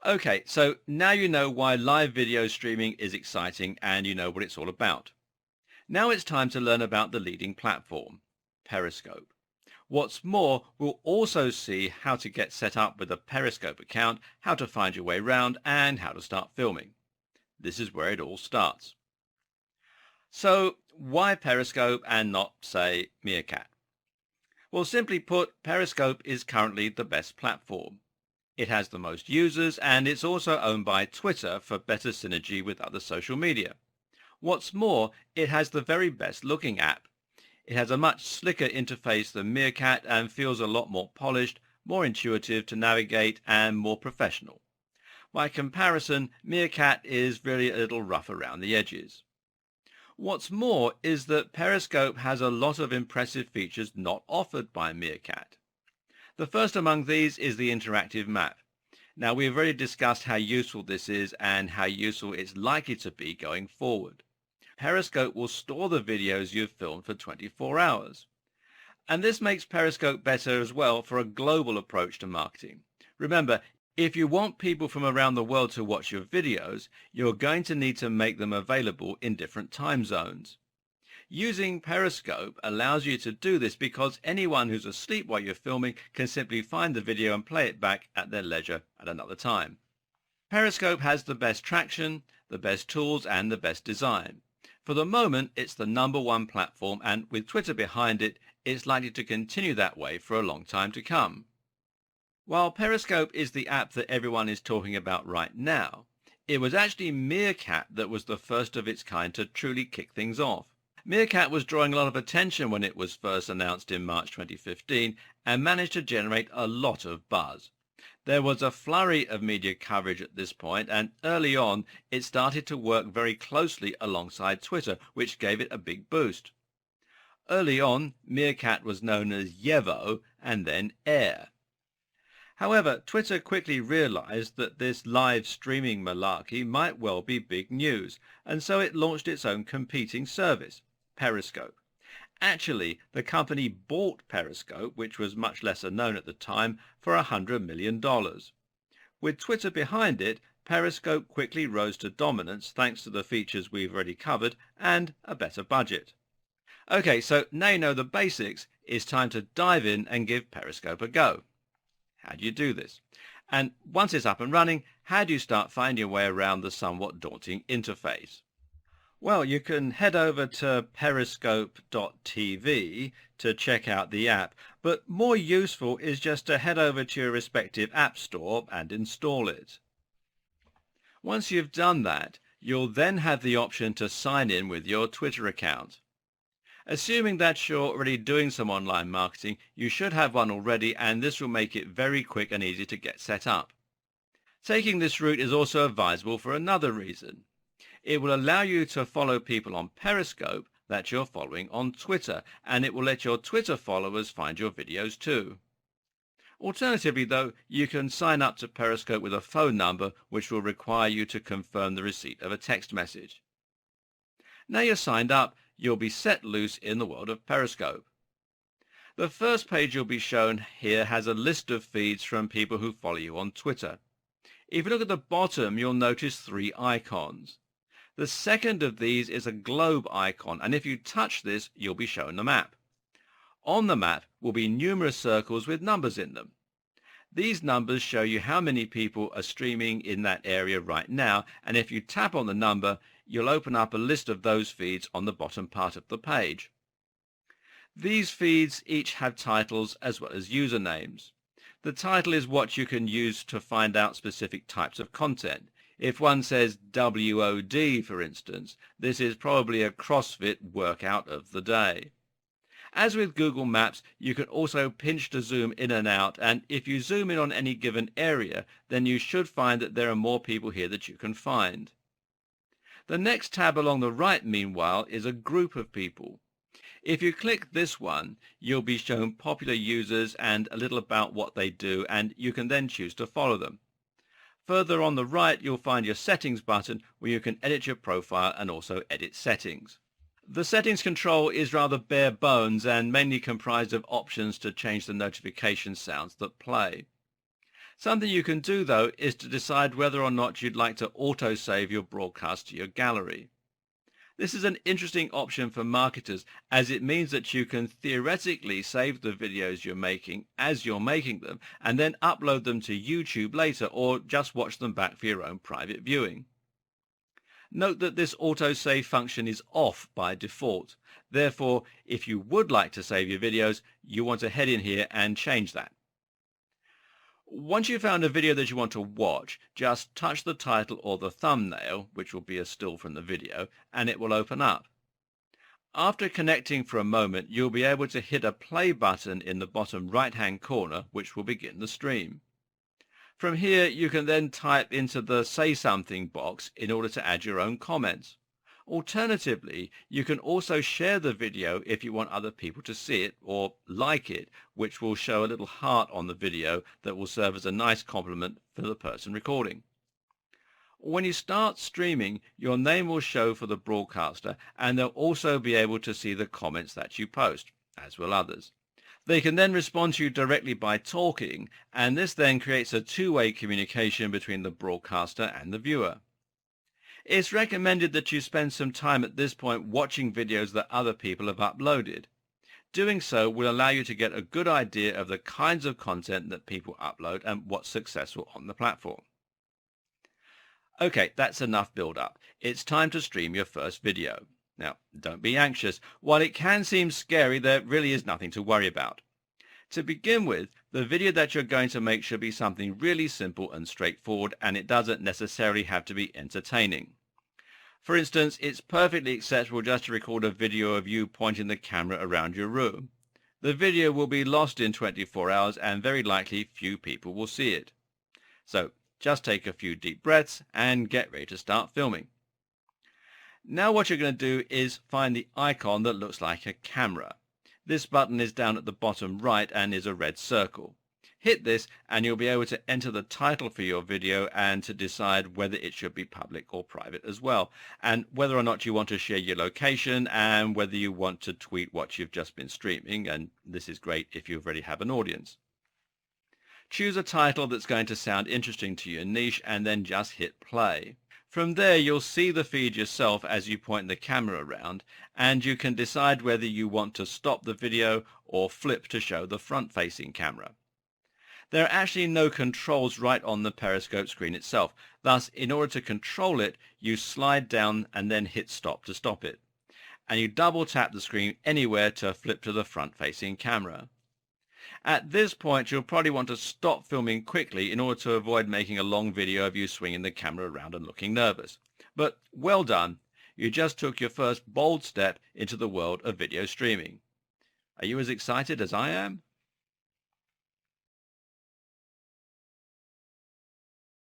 Okay, so now you know why live video streaming is exciting and you know what it's all about. Now it's time to learn about the leading platform, Periscope. What's more, we'll also see how to get set up with a Periscope account, how to find your way around, and how to start filming. This is where it all starts. So, why Periscope and not, say, Meerkat? Well, simply put, Periscope is currently the best platform. It has the most users, and it's also owned by Twitter for better synergy with other social media. What's more, it has the very best looking app. It has a much slicker interface than Meerkat and feels a lot more polished, more intuitive to navigate, and more professional. By comparison, Meerkat is really a little rough around the edges. What's more is that Periscope has a lot of impressive features not offered by Meerkat. The first among these is the interactive map. Now, we've already discussed how useful this is and how useful it's likely to be going forward. Periscope will store the videos you've filmed for 24 hours. And this makes Periscope better as well for a global approach to marketing. Remember, if you want people from around the world to watch your videos, you're going to need to make them available in different time zones. Using Periscope allows you to do this because anyone who's asleep while you're filming can simply find the video and play it back at their leisure at another time. Periscope has the best traction, the best tools, and the best design. For the moment, it's the #1 platform, and with Twitter behind it, it's likely to continue that way for a long time to come. While Periscope is the app that everyone is talking about right now, it was actually Meerkat that was the first of its kind to truly kick things off. Meerkat was drawing a lot of attention when it was first announced in March 2015 and managed to generate a lot of buzz. There was a flurry of media coverage at this point, and early on it started to work very closely alongside Twitter, which gave it a big boost. Early on, Meerkat was known as Yevo and then Air. However, Twitter quickly realized that this live streaming malarkey might well be big news, and so it launched its own competing service, Periscope. Actually, the company bought Periscope, which was much lesser known at the time, for $100 million. With Twitter behind it, Periscope quickly rose to dominance thanks to the features we've already covered and a better budget. Okay, so now you know the basics, it's time to dive in and give Periscope a go. How do you do this? And once it's up and running, how do you start finding your way around the somewhat daunting interface? Well, you can head over to periscope.tv to check out the app, but more useful is just to head over to your respective app store and install it. Once you've done that, you'll then have the option to sign in with your Twitter account. Assuming that you're already doing some online marketing, you should have one already, and this will make it very quick and easy to get set up. Taking this route is also advisable for another reason. It will allow you to follow people on Periscope that you're following on Twitter, and it will let your Twitter followers find your videos too. Alternatively, though, you can sign up to Periscope with a phone number, which will require you to confirm the receipt of a text message. Now you're signed up, you'll be set loose in the world of Periscope. The first page you'll be shown here has a list of feeds from people who follow you on Twitter. If you look at the bottom, you'll notice 3 icons. The second of these is a globe icon, and if you touch this, you'll be shown the map. On the map will be numerous circles with numbers in them. These numbers show you how many people are streaming in that area right now, and if you tap on the number, you'll open up a list of those feeds on the bottom part of the page. These feeds each have titles as well as usernames. The title is what you can use to find out specific types of content. If one says WOD, for instance, this is probably a CrossFit workout of the day. As with Google Maps, you can also pinch to zoom in and out, and if you zoom in on any given area, then you should find that there are more people here that you can find. The next tab along the right, meanwhile, is a group of people. If you click this one, you'll be shown popular users and a little about what they do, and you can then choose to follow them. Further on the right, you'll find your settings button where you can edit your profile and also edit settings. The settings control is rather bare bones and mainly comprised of options to change the notification sounds that play. Something you can do though is to decide whether or not you'd like to autosave your broadcast to your gallery. This is an interesting option for marketers as it means that you can theoretically save the videos you're making as you're making them and then upload them to YouTube later or just watch them back for your own private viewing. Note that this autosave function is off by default. Therefore, if you would like to save your videos, you want to head in here and change that. Once you've found a video that you want to watch, just touch the title or the thumbnail, which will be a still from the video, and it will open up. After connecting for a moment, you'll be able to hit a play button in the bottom right-hand corner, which will begin the stream. From here, you can then type into the Say Something box in order to add your own comments. Alternatively, you can also share the video if you want other people to see it or like it, which will show a little heart on the video that will serve as a nice compliment for the person recording. When you start streaming, your name will show for the broadcaster, and they'll also be able to see the comments that you post, as will others. They can then respond to you directly by talking, and this then creates a two-way communication between the broadcaster and the viewer. It's recommended that you spend some time at this point watching videos that other people have uploaded. Doing so will allow you to get a good idea of the kinds of content that people upload and what's successful on the platform. Okay, that's enough build-up. It's time to stream your first video. Now, don't be anxious. While it can seem scary, there really is nothing to worry about. To begin with, the video that you're going to make should be something really simple and straightforward, and it doesn't necessarily have to be entertaining. For instance, it's perfectly acceptable just to record a video of you pointing the camera around your room. The video will be lost in 24 hours and very likely few people will see it. So just take a few deep breaths and get ready to start filming. Now what you're going to do is find the icon that looks like a camera. This button is down at the bottom right and is a red circle. Hit this and you'll be able to enter the title for your video and to decide whether it should be public or private as well, and whether or not you want to share your location and whether you want to tweet what you've just been streaming, and this is great if you already have an audience. Choose a title that's going to sound interesting to your niche and then just hit play. From there, you'll see the feed yourself as you point the camera around, and you can decide whether you want to stop the video or flip to show the front-facing camera. There are actually no controls right on the Periscope screen itself. Thus, in order to control it, you slide down and then hit stop to stop it. And you double tap the screen anywhere to flip to the front-facing camera. At this point, you'll probably want to stop filming quickly in order to avoid making a long video of you swinging the camera around and looking nervous. But well done. You just took your first bold step into the world of video streaming. Are you as excited as I am?